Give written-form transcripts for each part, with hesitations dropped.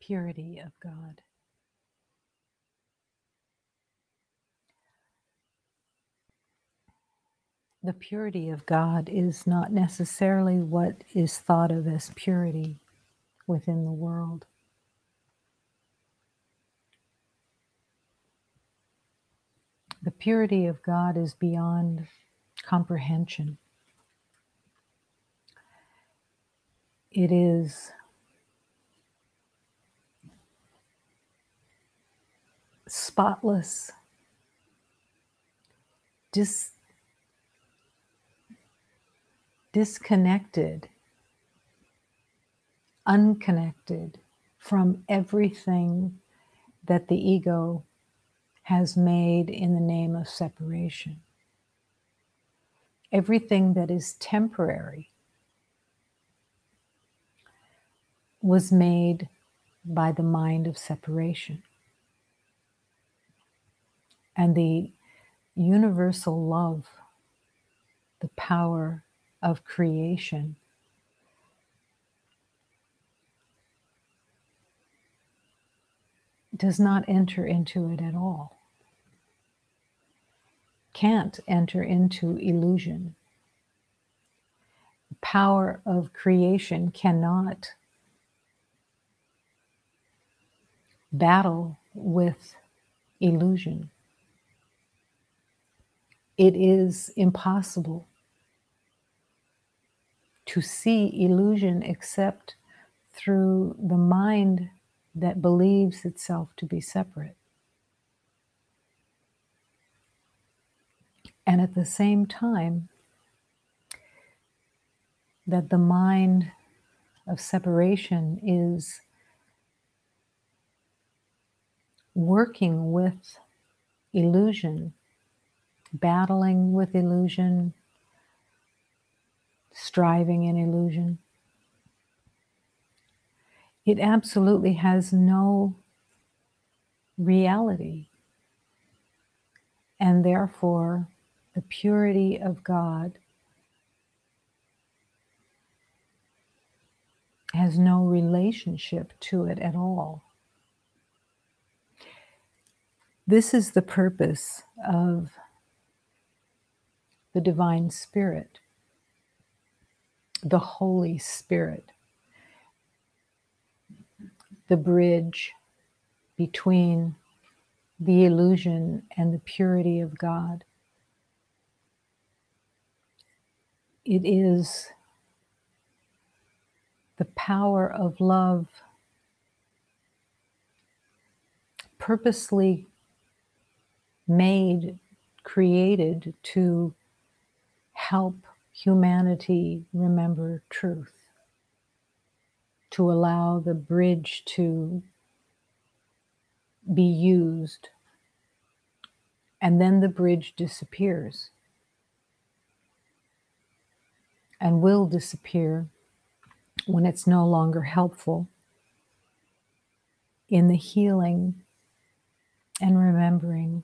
purity of God. The purity of God is not necessarily what is thought of as purity within the world. The purity of God is beyond comprehension. It is spotless, disconnected, unconnected from everything that the ego has made in the name of separation. Everything that is temporary was made by the mind of separation. And the universal love, the power of creation, does not enter into it at all. Can't enter into illusion. The power of creation cannot battle with illusion. It is impossible to see illusion except through the mind that believes itself to be separate. And at the same time that the mind of separation is working with illusion, battling with illusion, striving in illusion, it absolutely has no reality. And therefore, the purity of God has no relationship to it at all. This is the purpose of the Divine Spirit, the Holy Spirit, the bridge between the illusion and the purity of God. It is the power of love purposely made, created to help humanity remember truth, to allow the bridge to be used, and then the bridge disappears and will disappear when it's no longer helpful in the healing and remembering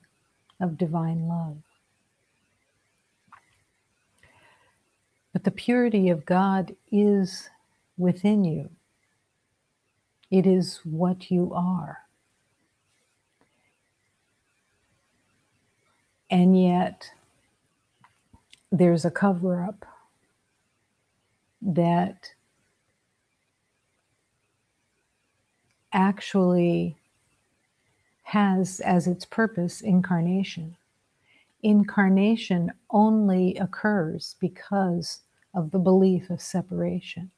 of divine love. But the purity of God is within you. It is what you are. And yet, there's a cover-up that actually has as its purpose incarnation. Incarnation only occurs because of the belief of separation.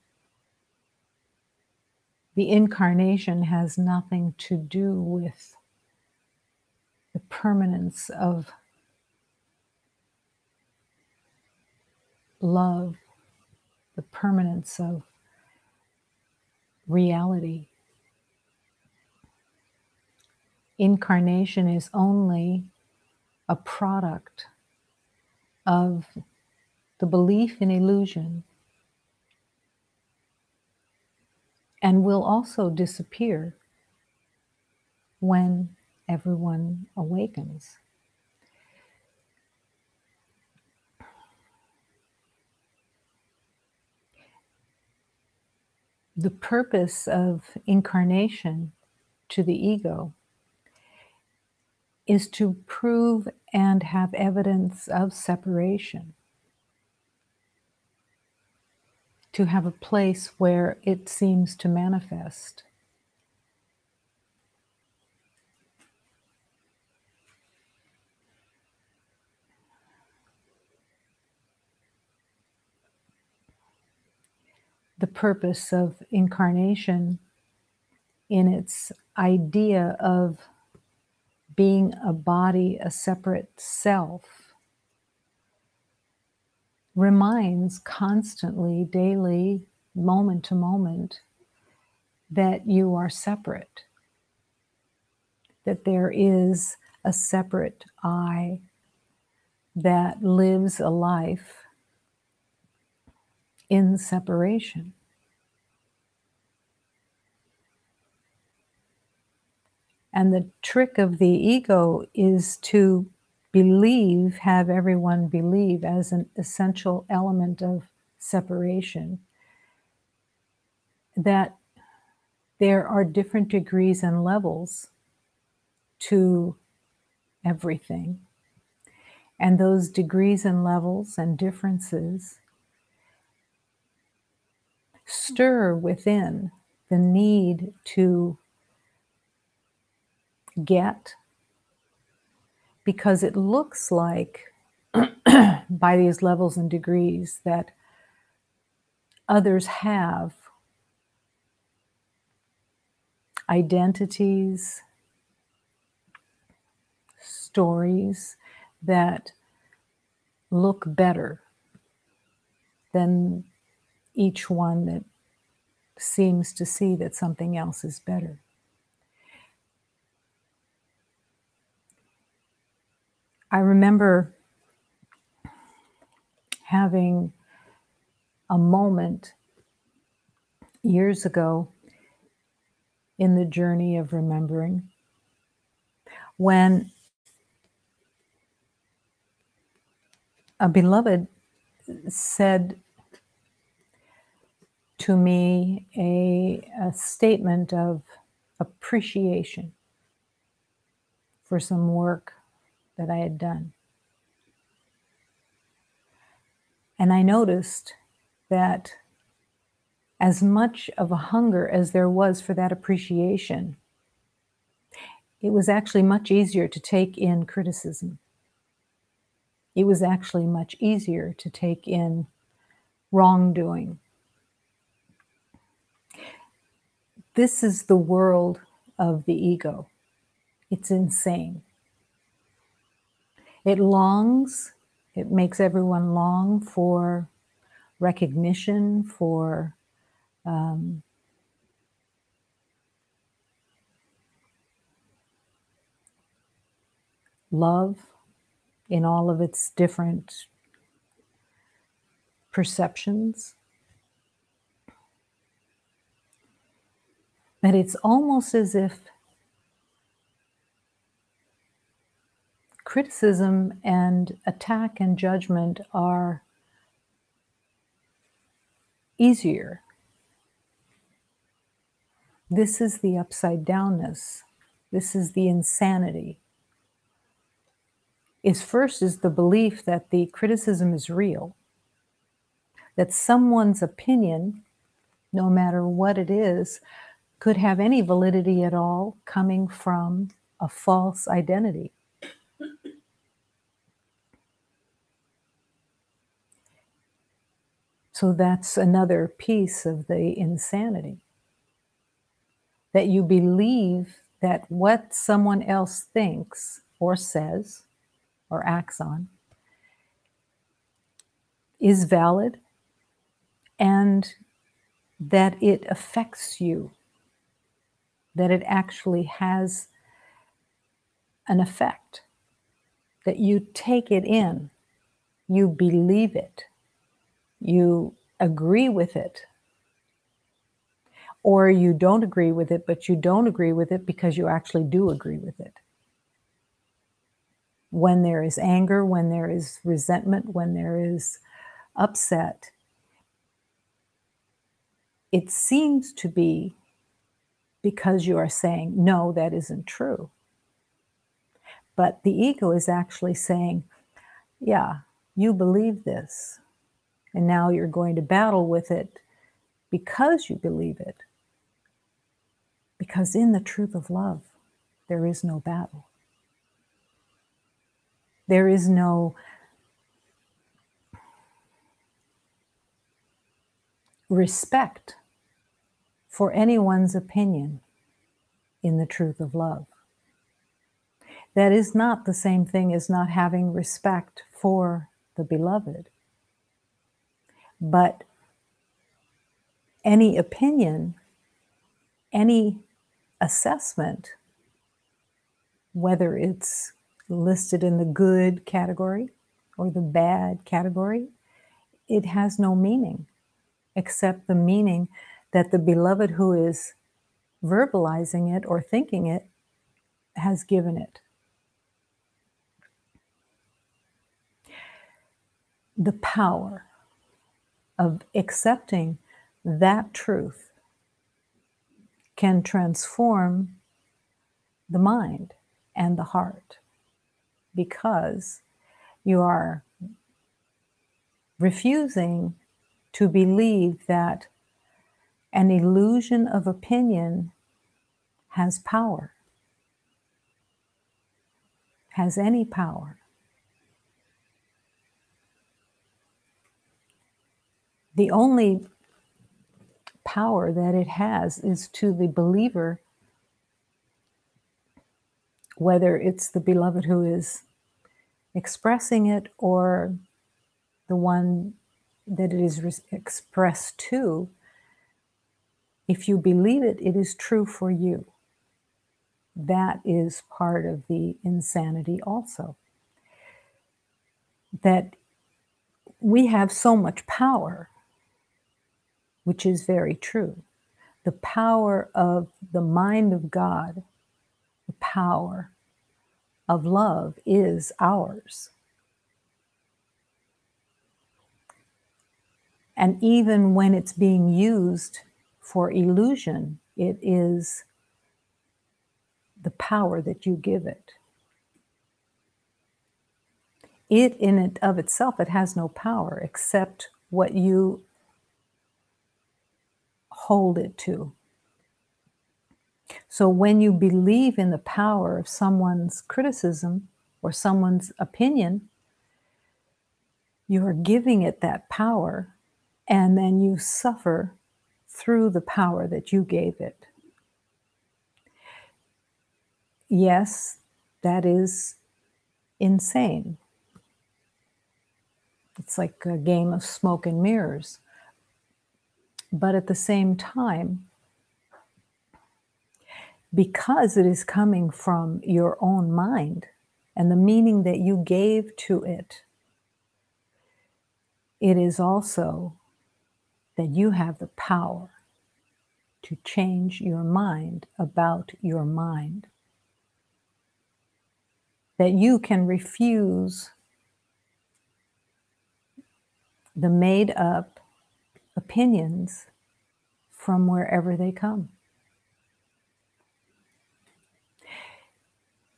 The incarnation has nothing to do with the permanence of love, the permanence of reality. Incarnation is only a product of the belief in illusion and will also disappear when everyone awakens. The purpose of incarnation to the ego is to prove and have evidence of separation, to have a place where it seems to manifest. The purpose of incarnation in its idea of being a body, a separate self, reminds constantly, daily, moment to moment, that you are separate, that there is a separate I that lives a life in separation. And the trick of the ego is to believe, have everyone believe as an essential element of separation, that there are different degrees and levels to everything. And those degrees and levels and differences stir within the need to get, because it looks like by these levels and degrees that others have identities, stories that look better than each one that seems to see that something else is better. I remember having a moment years ago in the journey of remembering when a beloved said to me a statement of appreciation for some work that I had done. And I noticed that as much of a hunger as there was for that appreciation, it was actually much easier to take in criticism. It was actually much easier to take in wrongdoing. This is the world of the ego. It's insane. It longs, it makes everyone long for recognition, for love in all of its different perceptions. But it's almost as if criticism and attack and judgment are easier. This is the upside downness. This is the insanity. First is the belief that the criticism is real, that someone's opinion, no matter what it is, could have any validity at all coming from a false identity. So that's another piece of the insanity. That you believe that what someone else thinks or says or acts on is valid and that it affects you, that it actually has an effect, that you take it in, you believe it, you agree with it, or you don't agree with it, but you don't agree with it because you actually do agree with it. When there is anger, when there is resentment, when there is upset, it seems to be because you are saying, no, that isn't true. But the ego is actually saying, yeah, you believe this, and now you're going to battle with it because you believe it. Because in the truth of love, there is no battle. There is no respect for anyone's opinion in the truth of love. That is not the same thing as not having respect for the beloved. But any opinion, any assessment, whether it's listed in the good category or the bad category, it has no meaning except the meaning that the beloved who is verbalizing it or thinking it has given it. The power of accepting that truth can transform the mind and the heart, because you are refusing to believe that an illusion of opinion has power, has any power. The only power that it has is to the believer, whether it's the beloved who is expressing it or the one that it is expressed to. If you believe it, it is true for you. That is part of the insanity also. That we have so much power, which is very true. The power of the mind of God, the power of love is ours. And even when it's being used for illusion, it is the power that you give it. It in and of itself, it has no power except what you hold it to. So when you believe in the power of someone's criticism or someone's opinion, you are giving it that power, and then you suffer through the power that you gave it. Yes, that is insane. It's like a game of smoke and mirrors. But at the same time, because it is coming from your own mind and the meaning that you gave to it, it is also that you have the power to change your mind about your mind. That you can refuse the made up opinions from wherever they come.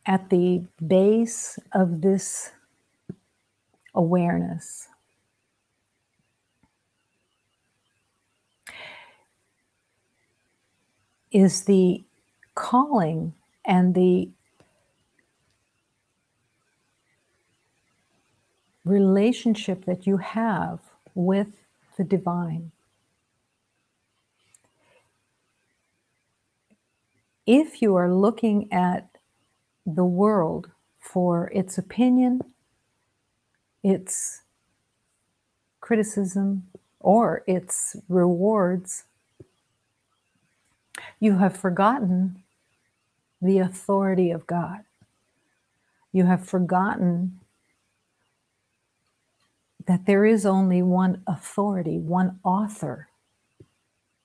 At the base of this awareness is the calling and the relationship that you have with the divine. If you are looking at the world for its opinion, its criticism, or its rewards, you have forgotten the authority of God. You have forgotten that there is only one authority, one author.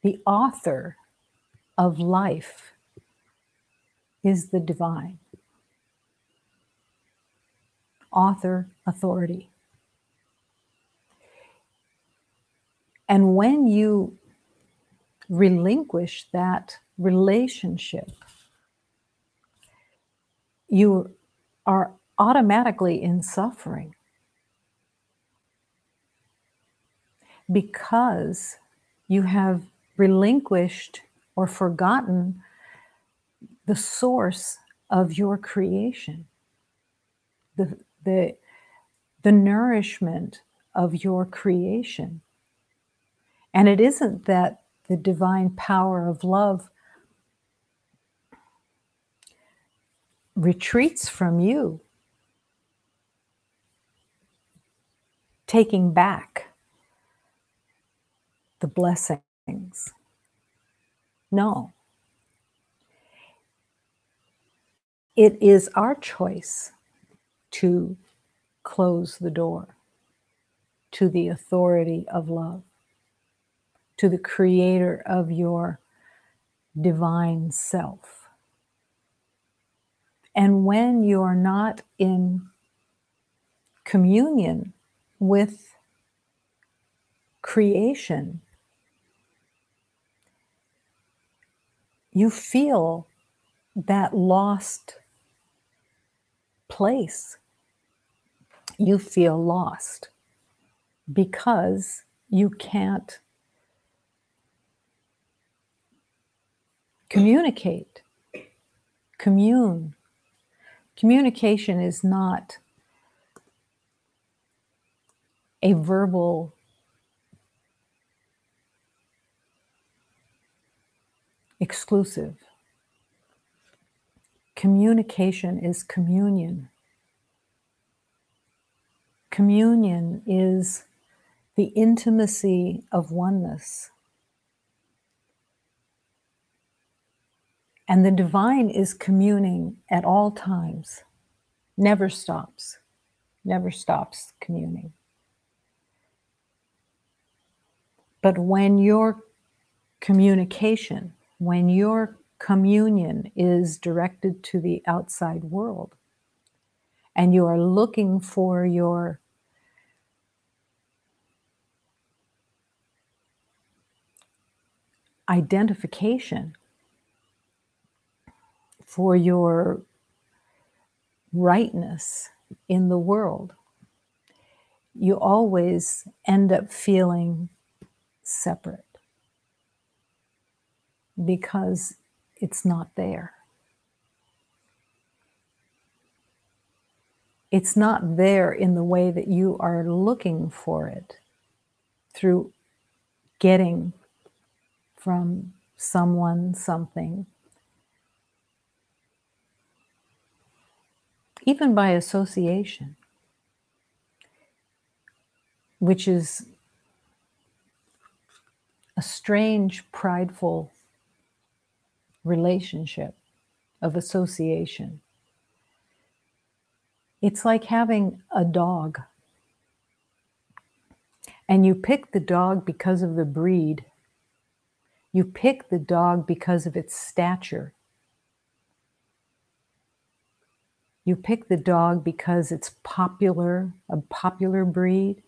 The author of life is the divine. Author, authority. And when you relinquish that relationship, you are automatically in suffering because you have relinquished or forgotten the source of your creation, the, the, the nourishment of your creation. And it isn't that the divine power of love retreats from you, taking back the blessings. No. It is our choice to close the door to the authority of love, to the creator of your divine self. And when you're not in communion with creation, you feel that lost place. You feel lost because you can't communicate, commune. Communication is not a verbal exclusive. Communication is communion. Communion is the intimacy of oneness. And the divine is communing at all times, never stops communing. But when your communication, when your communion is directed to the outside world, and you are looking for your identification, for your rightness in the world, you always end up feeling separate because it's not there. It's not there in the way that you are looking for it through getting from someone something, even by association, which is a strange, prideful relationship of association. It's like having a dog, and you pick the dog because of the breed. You pick the dog because of its stature. You pick the dog because it's popular, a popular breed.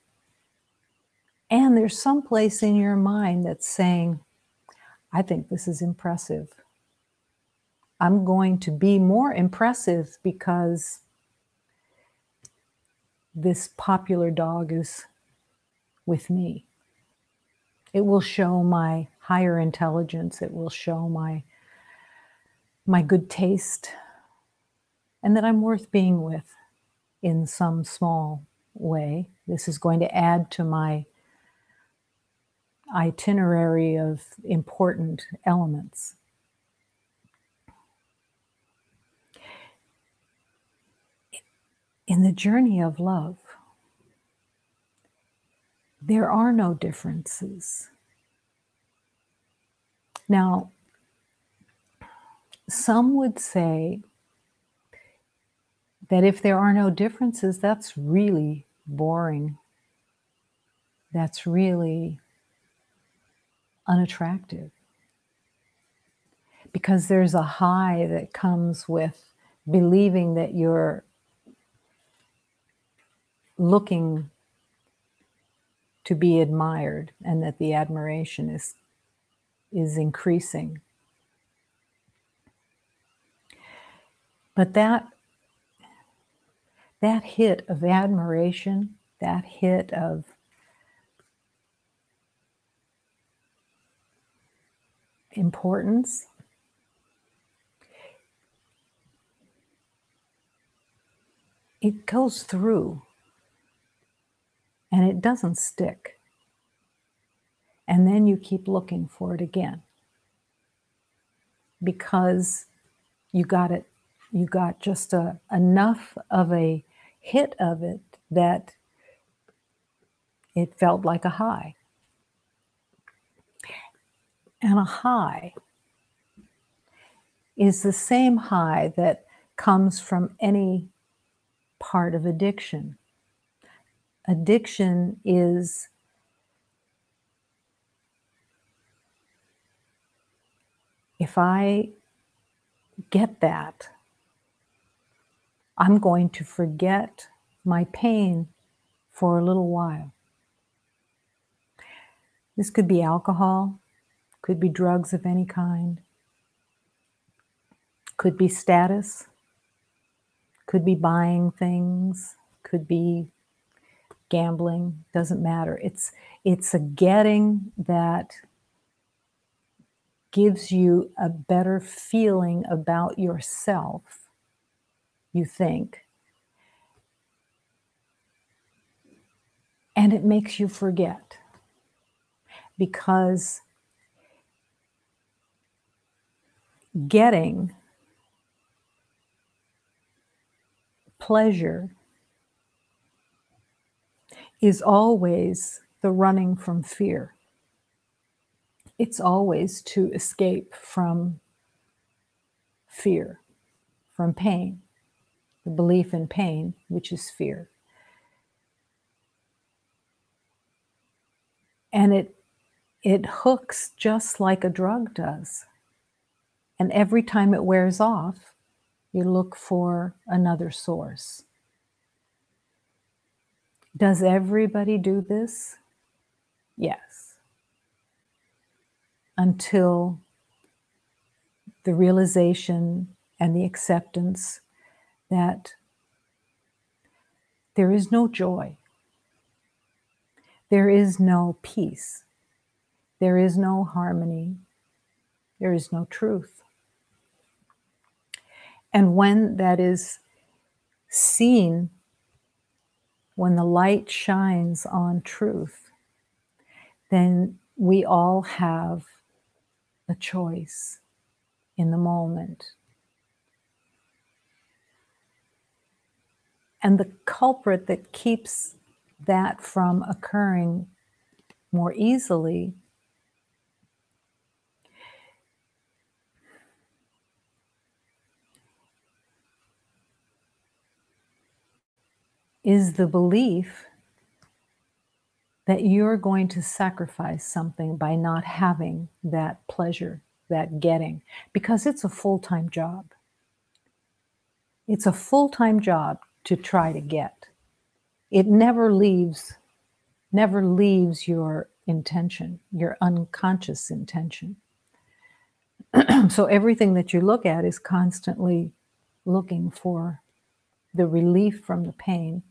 And there's some place in your mind that's saying, I think this is impressive. I'm going to be more impressive because this popular dog is with me. It will show my higher intelligence. It will show my good taste, and that I'm worth being with in some small way. This is going to add to my itinerary of important elements. In the journey of love, there are no differences. Now, some would say that if there are no differences, that's really boring. That's really unattractive. Because there's a high that comes with believing that you're looking to be admired and that the admiration is is increasing. But that hit of admiration, that hit of importance, it goes through and it doesn't stick. And then you keep looking for it again because you got it. You got just enough of a hit of it that it felt like a high. And a high is the same high that comes from any part of addiction. Addiction is if I get that, I'm going to forget my pain for a little while. This could be alcohol, could be drugs of any kind, could be status, could be buying things, could be gambling, doesn't matter. It's a getting that gives you a better feeling about yourself, you think, and it makes you forget because getting pleasure is always the running from fear. It's always to escape from fear, from pain, the belief in pain, which is fear. And it hooks just like a drug does. And every time it wears off, you look for another source. Does everybody do this? Yes. Until the realization and the acceptance that there is no joy. There is no peace. There is no harmony. There is no truth. And when that is seen, when the light shines on truth, then we all have a choice in the moment. And the culprit that keeps that from occurring more easily is the belief that you're going to sacrifice something by not having that pleasure, that getting, because it's a full-time job. It's a full-time job to try to get. It never leaves your intention, your unconscious intention. So everything that you look at is constantly looking for the relief from the pain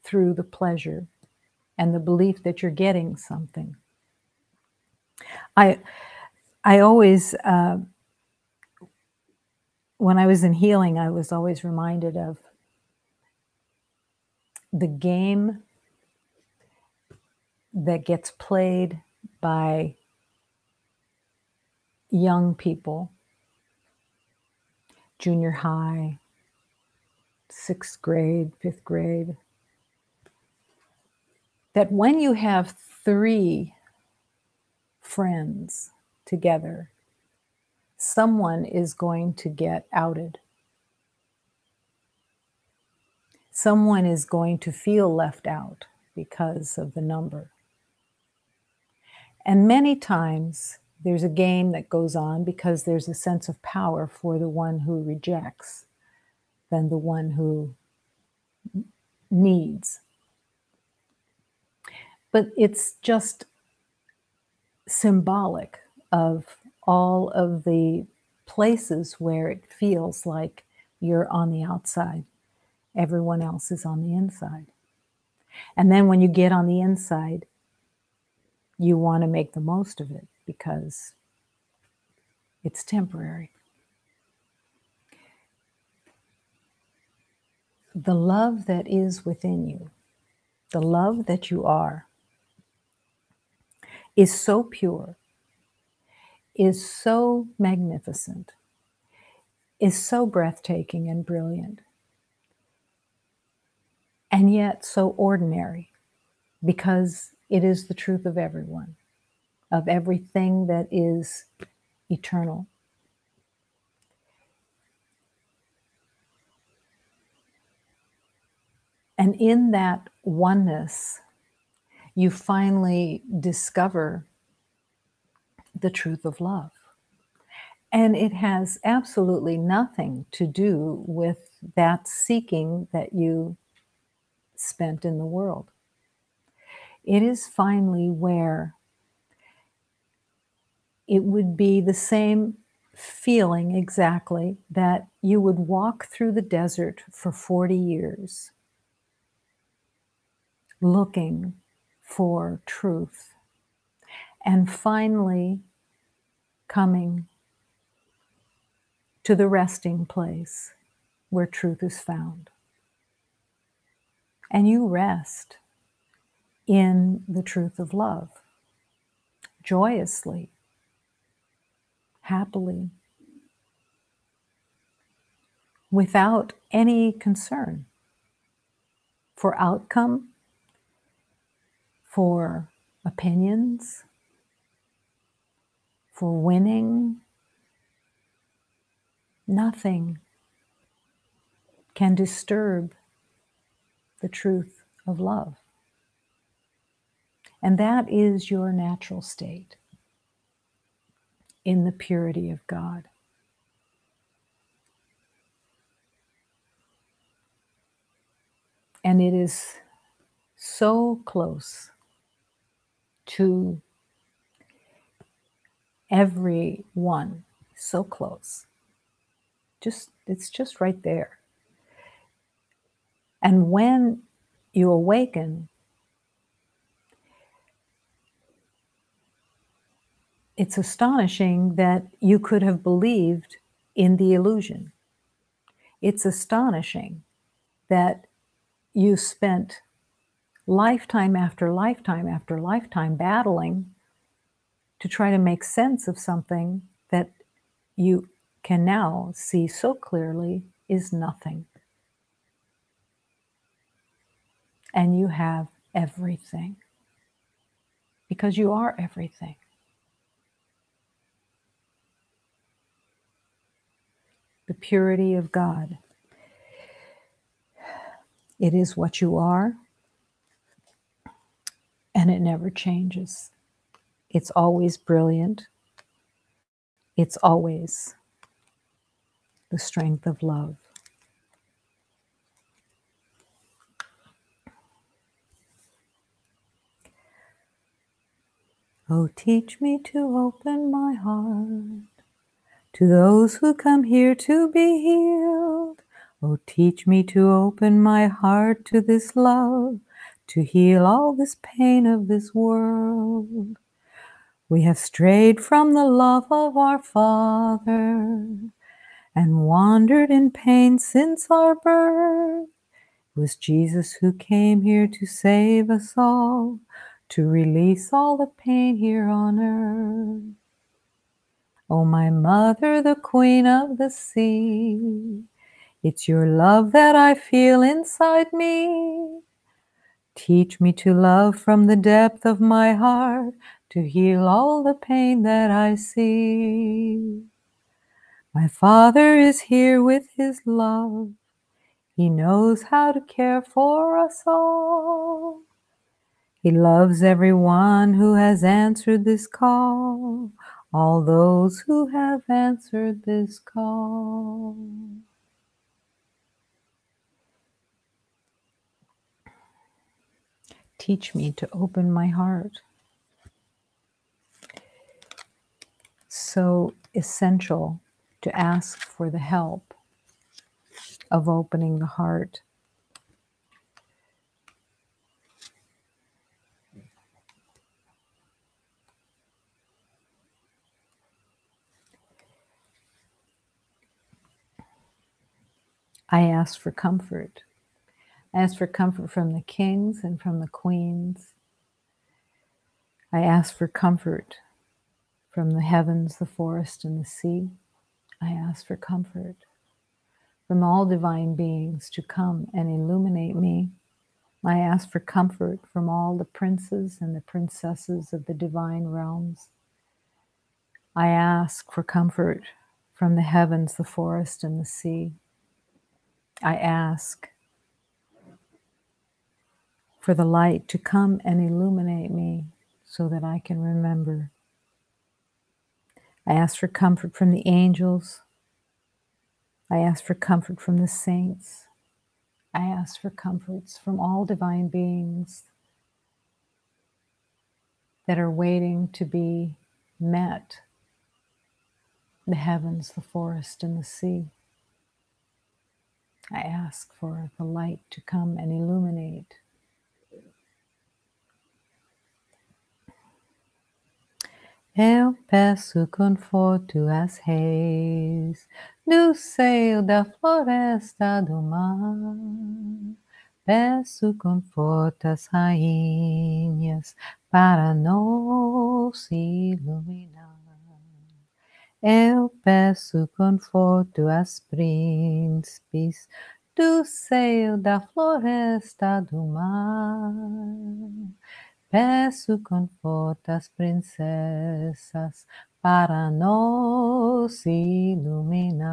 through the pleasure and the belief that you're getting something. I always, when I was in healing, I was always reminded of the game that gets played by young people, junior high, 6th grade, 5th grade, that when you have 3 friends together, someone is going to get outed. Someone is going to feel left out because of the number. And many times there's a game that goes on because there's a sense of power for the one who rejects than the one who needs. But it's just symbolic of all of the places where it feels like you're on the outside. Everyone else is on the inside. And then when you get on the inside, you want to make the most of it because it's temporary. The love that is within you, the love that you are, is so pure, is so magnificent, is so breathtaking and brilliant, and yet so ordinary, because it is the truth of everyone, of everything that is eternal. And in that oneness, you finally discover the truth of love. And it has absolutely nothing to do with that seeking that you spent in the world. It is finally where it would be the same feeling exactly that you would walk through the desert for 40 years looking for truth and finally coming to the resting place where truth is found. And you rest in the truth of love, joyously, happily, without any concern for outcome, for opinions, for winning. Nothing can disturb the truth of love. And that is your natural state in the purity of God. And it is so close to everyone, so close. It's just right there. And when you awaken, it's astonishing that you could have believed in the illusion. It's astonishing that you spent lifetime after lifetime after lifetime battling to try to make sense of something that you can now see so clearly is nothing. And you have everything because you are everything. The purity of God. It is what you are, and it never changes. It's always brilliant. It's always the strength of love. Oh, teach me to open my heart to those who come here to be healed. Oh, teach me to open my heart to this love, to heal all this pain of this world. We have strayed from the love of our Father and wandered in pain since our birth. It was Jesus who came here to save us all, to release all the pain here on earth. Oh, my mother, the queen of the sea, it's your love that I feel inside me. Teach me to love from the depth of my heart, to heal all the pain that I see. My Father is here with his love. He knows how to care for us all. He loves everyone who has answered this call, all those who have answered this call. Teach me to open my heart. so essential to ask for the help of opening the heart. I ask for comfort. I ask for comfort from the kings and from the queens. I ask for comfort from the heavens, the forest, and the sea. I ask for comfort from all divine beings to come and illuminate me. I ask for comfort from all the princes and the princesses of the divine realms. I ask for comfort from the heavens, the forest, and the sea. I ask for the light to come and illuminate me so that I can remember. I ask for comfort from the angels. I ask for comfort from the saints. I ask for comforts from all divine beings that are waiting to be met, the heavens, the forest, and the sea. I ask for the light to come and illuminate. Eu peço conforto às reis do seio da floresta do mar. Peço conforto às rainhas para nos iluminar. Eu peço conforto às príncipes do seio da floresta do mar. Peço conforto às princesas para nos iluminar.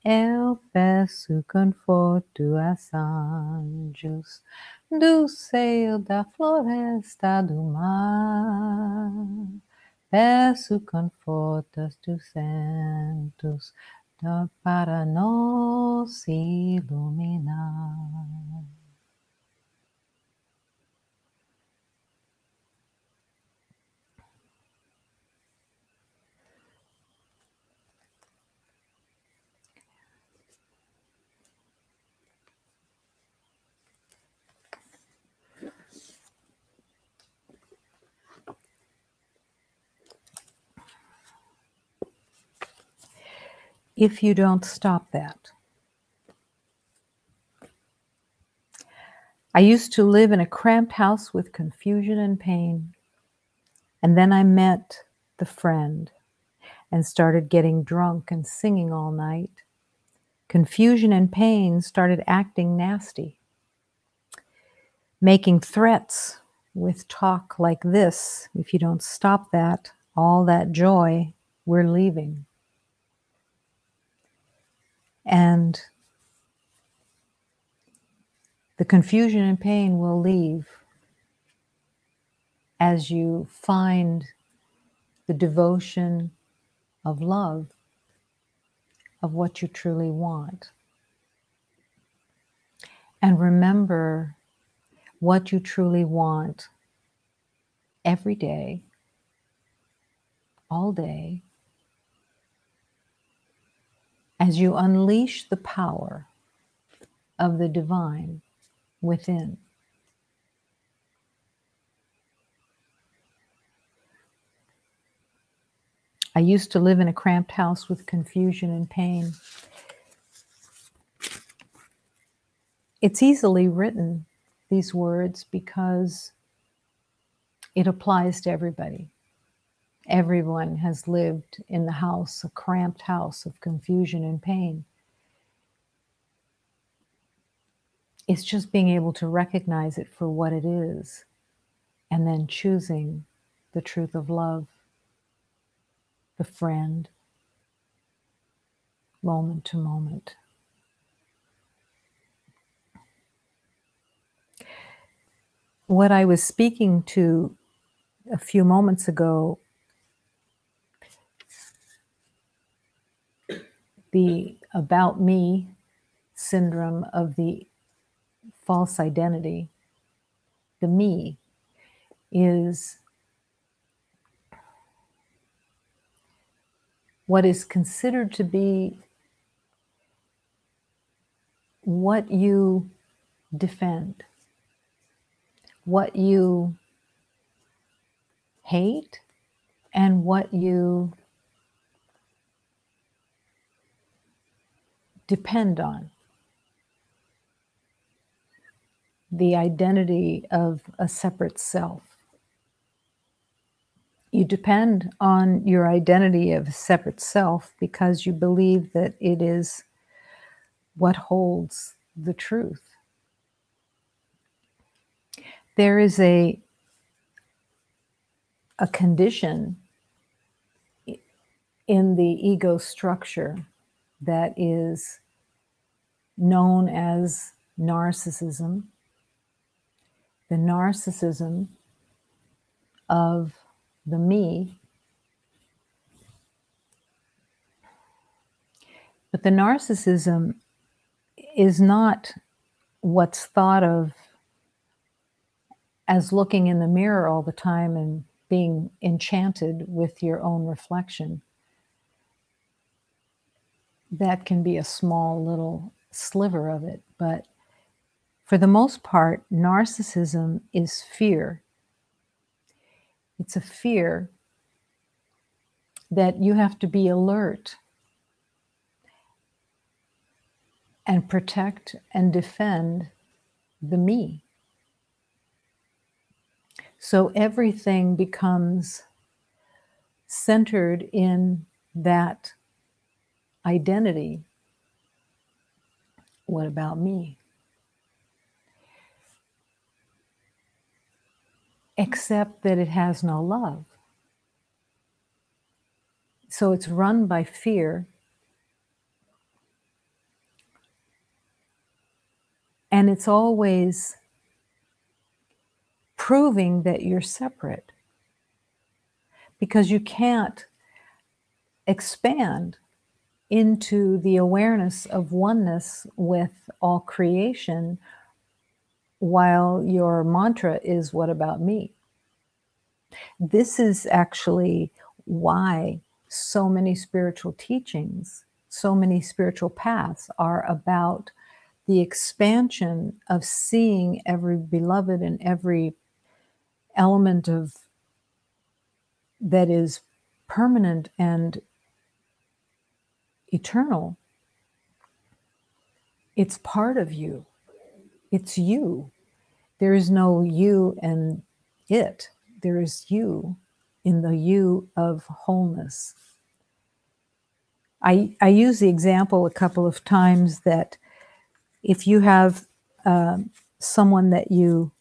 Eu peço conforto aos anjos do seio da floresta do mar. Peço conforto aos 200 para nos iluminar. If you don't stop that. I used to live in a cramped house with confusion and pain. And then I met the friend and started getting drunk and singing all night. Confusion and pain started acting nasty, making threats with talk like this. If you don't stop that, all that joy, we're leaving. And the confusion and pain will leave as you find the devotion of love, of what you truly want. And remember what you truly want every day, all day, as you unleash the power of the divine within. I used to live in a cramped house with confusion and pain. It's easily written, these words, because it applies to everybody. Everyone has lived in the house, a cramped house of confusion and pain. It's just being able to recognize it for what it is, and then choosing the truth of love, the friend, moment to moment. What I was speaking to a few moments ago, the about me syndrome of the false identity, the me, is what is considered to be what you defend, what you hate, and what you depend on. The identity of a separate self. You depend on your identity of a separate self because you believe that it is what holds the truth. There is a condition in the ego structure that is known as narcissism, the narcissism of the me. But the narcissism is not what's thought of as looking in the mirror all the time and being enchanted with your own reflection. That can be a small little sliver of it, but for the most part, narcissism is fear. It's a fear that you have to be alert and protect and defend the me. So everything becomes centered in that identity. What about me? Except that it has no love. So it's run by fear. And it's always proving that you're separate, because you can't expand into the awareness of oneness with all creation while your mantra is, what about me? This is actually why so many spiritual teachings, so many spiritual paths are about the expansion of seeing every beloved and every element of that is permanent and eternal. It's part of you. It's you. There is no you and it. There is you in the you of wholeness. I use the example a couple of times that if you have someone that you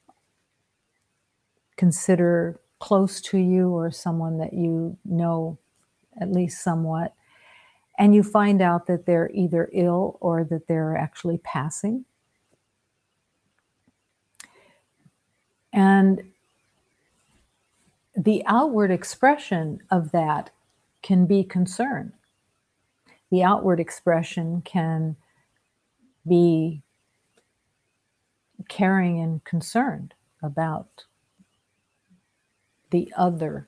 consider close to you, or someone that you know at least somewhat, and you find out that they're either ill or that they're actually passing, and the outward expression of that can be concern. The outward expression can be caring and concerned about the other.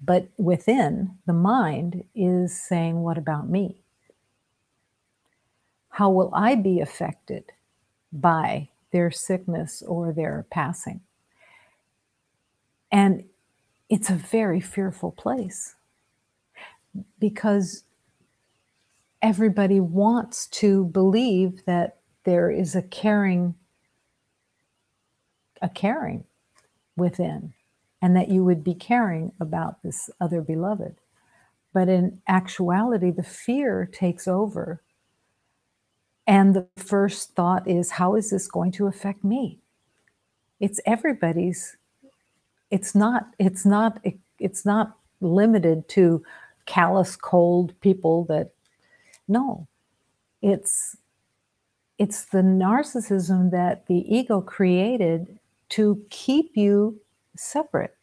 But within, the mind is saying, what about me? How will I be affected by their sickness or their passing? And it's a very fearful place, because everybody wants to believe that there is a caring within, and that you would be caring about this other beloved. But in actuality, the fear takes over. And the first thought is, how is this going to affect me? It's everybody's. It's not limited to callous, cold people that, no. It's the narcissism that the ego created to keep you separate.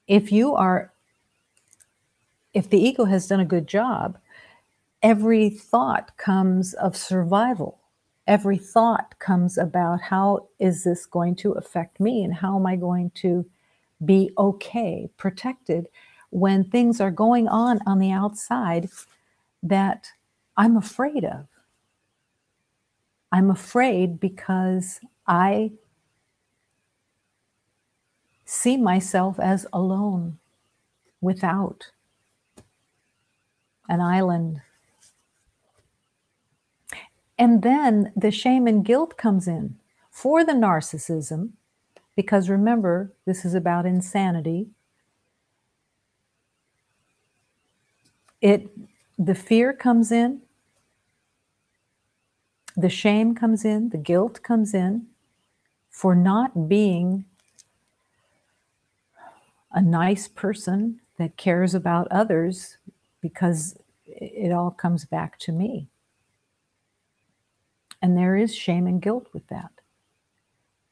If the ego has done a good job, every thought comes of survival. Every thought comes about, how is this going to affect me, and how am I going to be okay, protected, when things are going on the outside that I'm afraid of. I'm afraid because I see myself as alone, without an island. And then the shame and guilt comes in for the narcissism, because remember, this is about insanity. The fear comes in, the shame comes in, the guilt comes in for not being a nice person that cares about others, because it all comes back to me. And there is shame and guilt with that.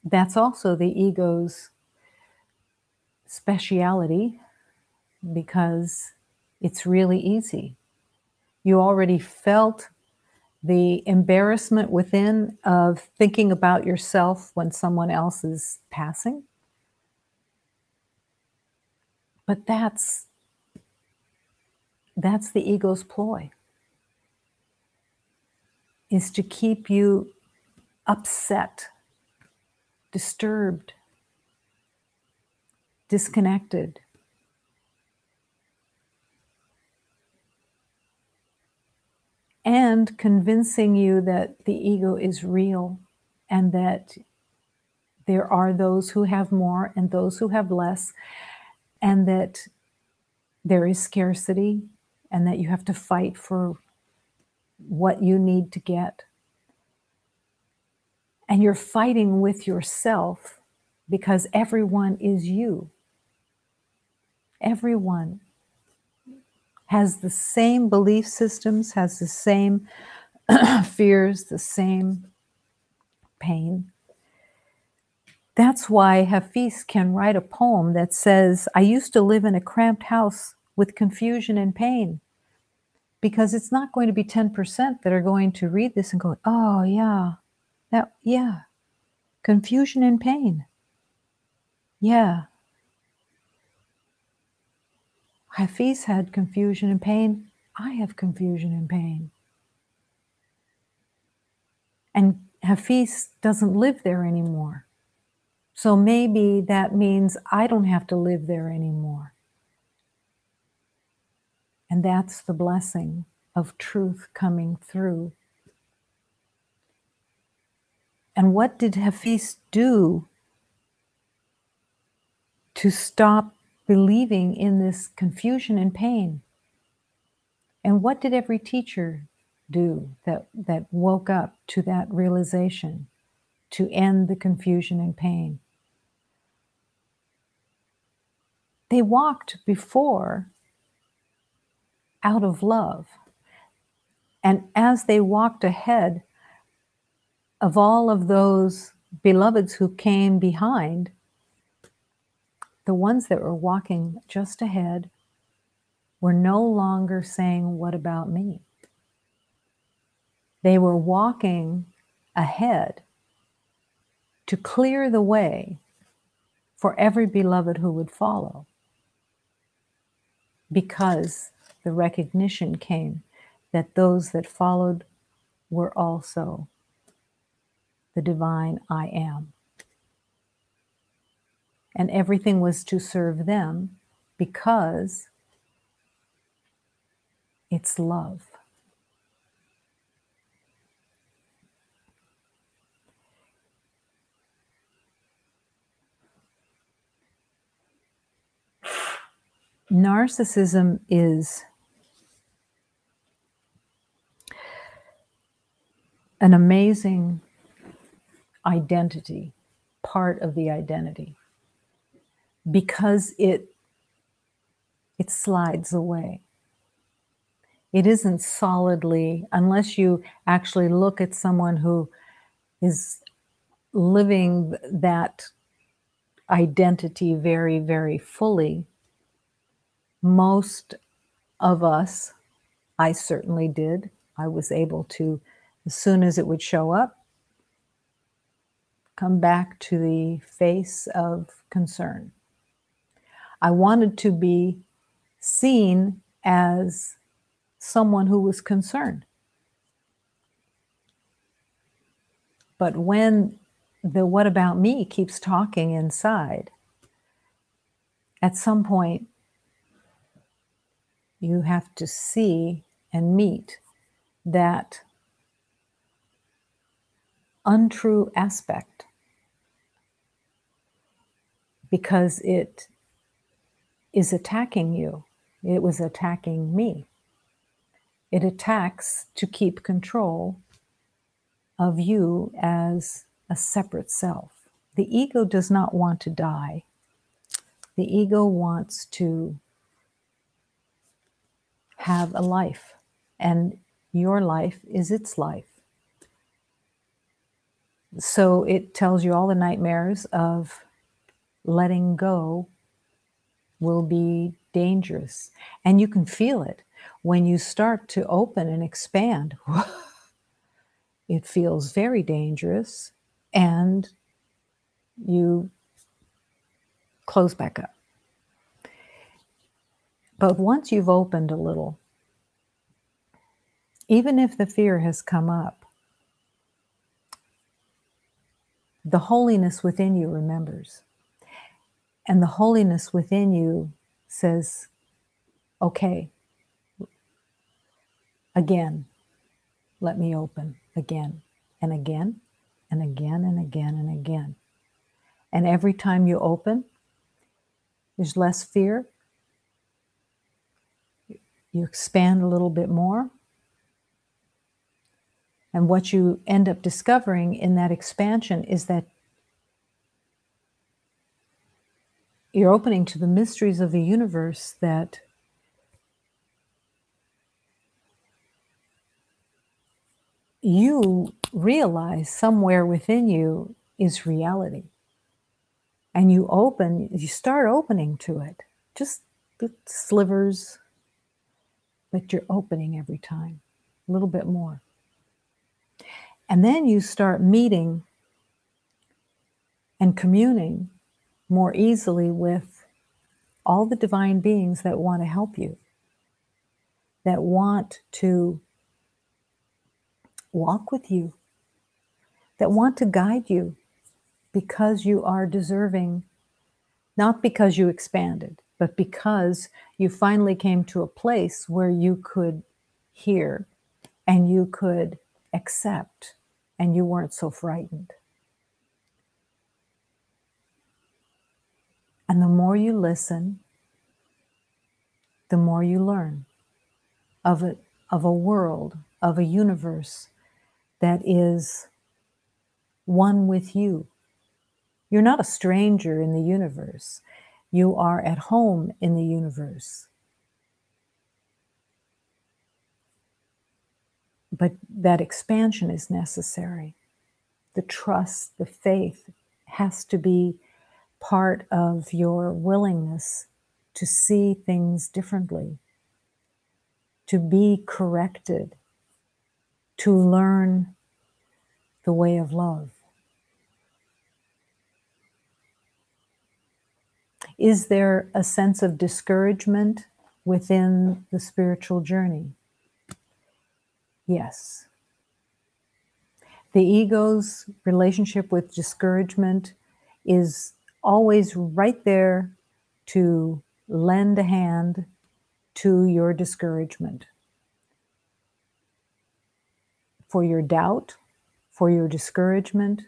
That's also the ego's speciality, because it's really easy. You already felt the embarrassment within of thinking about yourself when someone else is passing. But that's the ego's ploy, is to keep you upset, disturbed, disconnected. And convincing you that the ego is real, and that there are those who have more and those who have less, and that there is scarcity, and that you have to fight for what you need to get. And you're fighting with yourself, because everyone is you. Everyone has the same belief systems, has the same fears, the same pain. That's why Hafiz can write a poem that says, I used to live in a cramped house with confusion and pain. Because it's not going to be 10% that are going to read this and go, oh yeah, confusion and pain. Yeah. Hafiz had confusion and pain. I have confusion and pain. And Hafiz doesn't live there anymore. So maybe that means I don't have to live there anymore. And that's the blessing of truth coming through. And what did Hafiz do to stop believing in this confusion and pain? And what did every teacher do that woke up to that realization, to end the confusion and pain? They walked before out of love. And as they walked ahead of all of those beloveds who came behind, the ones that were walking just ahead were no longer saying, what about me? They were walking ahead to clear the way for every beloved who would follow, because the recognition came that those that followed were also the divine I am. And everything was to serve them, because it's love. Narcissism is an amazing identity, part of the identity, because it slides away. It isn't solidly, unless you actually look at someone who is living that identity very, very fully. Most of us, I certainly did, I was able to, as soon as it would show up, come back to the face of concern. I wanted to be seen as someone who was concerned. But when the what about me keeps talking inside, at some point you have to see and meet that untrue aspect, because it is attacking you. It was attacking me. It attacks to keep control of you as a separate self. The ego does not want to die. The ego wants to have a life, and your life is its life. So it tells you all the nightmares of letting go will be dangerous. And you can feel it when you start to open and expand. It feels very dangerous, and you close back up. But once you've opened a little, even if the fear has come up, the holiness within you remembers. And the holiness within you says, okay, again, let me open again and again and again and again and again. And every time you open, there's less fear. You expand a little bit more. And what you end up discovering in that expansion is that you're opening to the mysteries of the universe that you realize somewhere within you is reality. And you start opening to it, just the slivers, but you're opening every time, a little bit more. And then you start meeting and communing more easily with all the divine beings that want to help you, that want to walk with you, that want to guide you, because you are deserving, not because you expanded, but because you finally came to a place where you could hear and you could accept and you weren't so frightened. And the more you listen, the more you learn of a world, of a universe that is one with you. You're not a stranger in the universe. You are at home in the universe. But that expansion is necessary. The trust, the faith has to be part of your willingness to see things differently, to be corrected, to learn the way of love. Is there a sense of discouragement within the spiritual journey? Yes. The ego's relationship with discouragement is always right there to lend a hand to your discouragement, for your doubt, for your discouragement,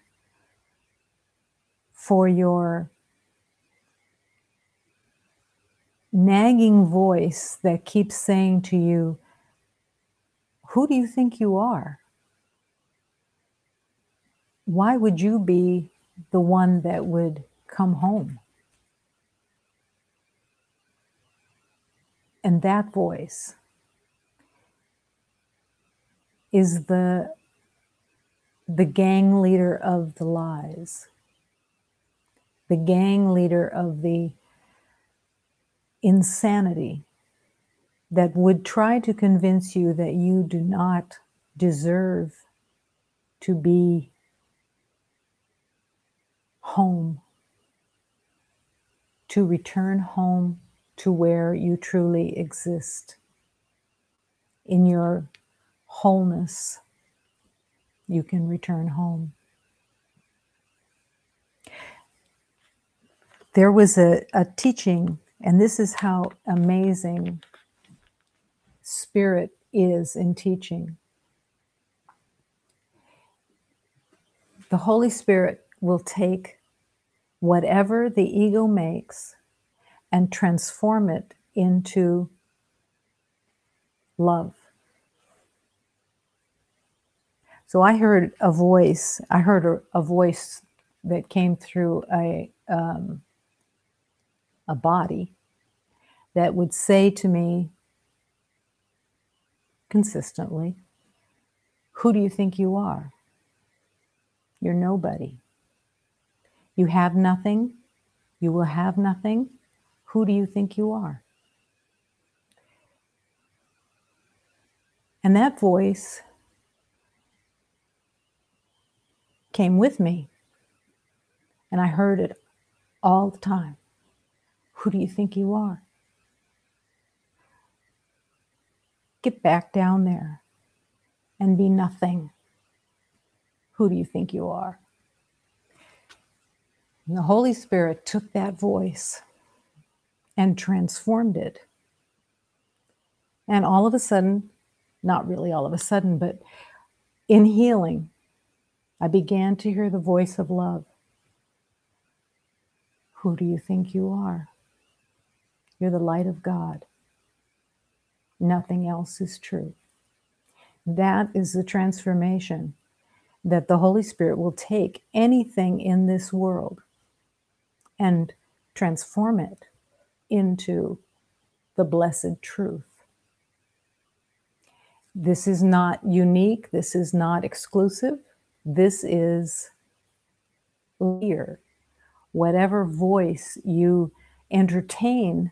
for your nagging voice that keeps saying to you, who do you think you are? Why would you be the one that would come home? And that voice is the gang leader of the lies, the gang leader of the insanity that would try to convince you that you do not deserve to be home. to return home to where you truly exist. In your wholeness, you can return home. There was a teaching, and this is how amazing Spirit is in teaching. The Holy Spirit will take whatever the ego makes and transform it into love. So I heard a voice that came through a body that would say to me consistently, "Who do you think you are? You're nobody. You have nothing. You will have nothing. Who do you think you are?" And that voice came with me, and I heard it all the time. Who do you think you are? Get back down there and be nothing. Who do you think you are? And the Holy Spirit took that voice and transformed it. And all of a sudden, not really all of a sudden, but in healing, I began to hear the voice of love. Who do you think you are? You're the light of God. Nothing else is true. That is the transformation that the Holy Spirit will take anything in this world and transform it into the blessed truth. This is not unique. This is not exclusive. This is clear. Whatever voice you entertain,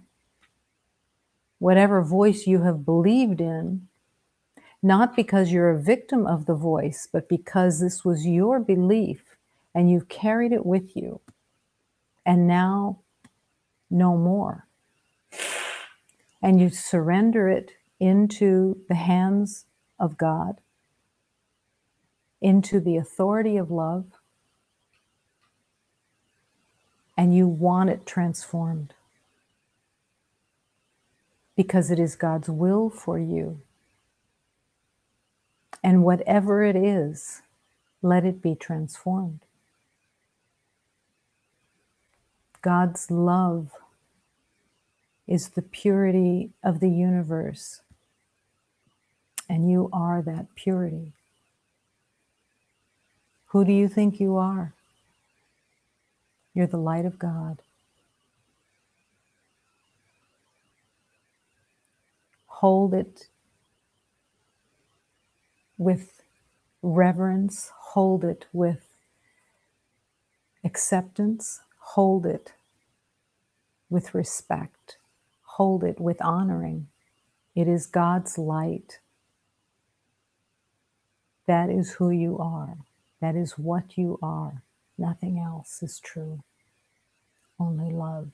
whatever voice you have believed in, not because you're a victim of the voice, but because this was your belief and you've carried it with you, and now no more. And you surrender it into the hands of God, into the authority of love, and you want it transformed because it is God's will for you. And whatever it is, let it be transformed. God's love is the purity of the universe, and you are that purity. Who do you think you are? You're the light of God. Hold it with reverence, hold it with acceptance, hold it with respect, hold it with honoring. It is God's light. That is who you are. That is what you are. Nothing else is true. Only love.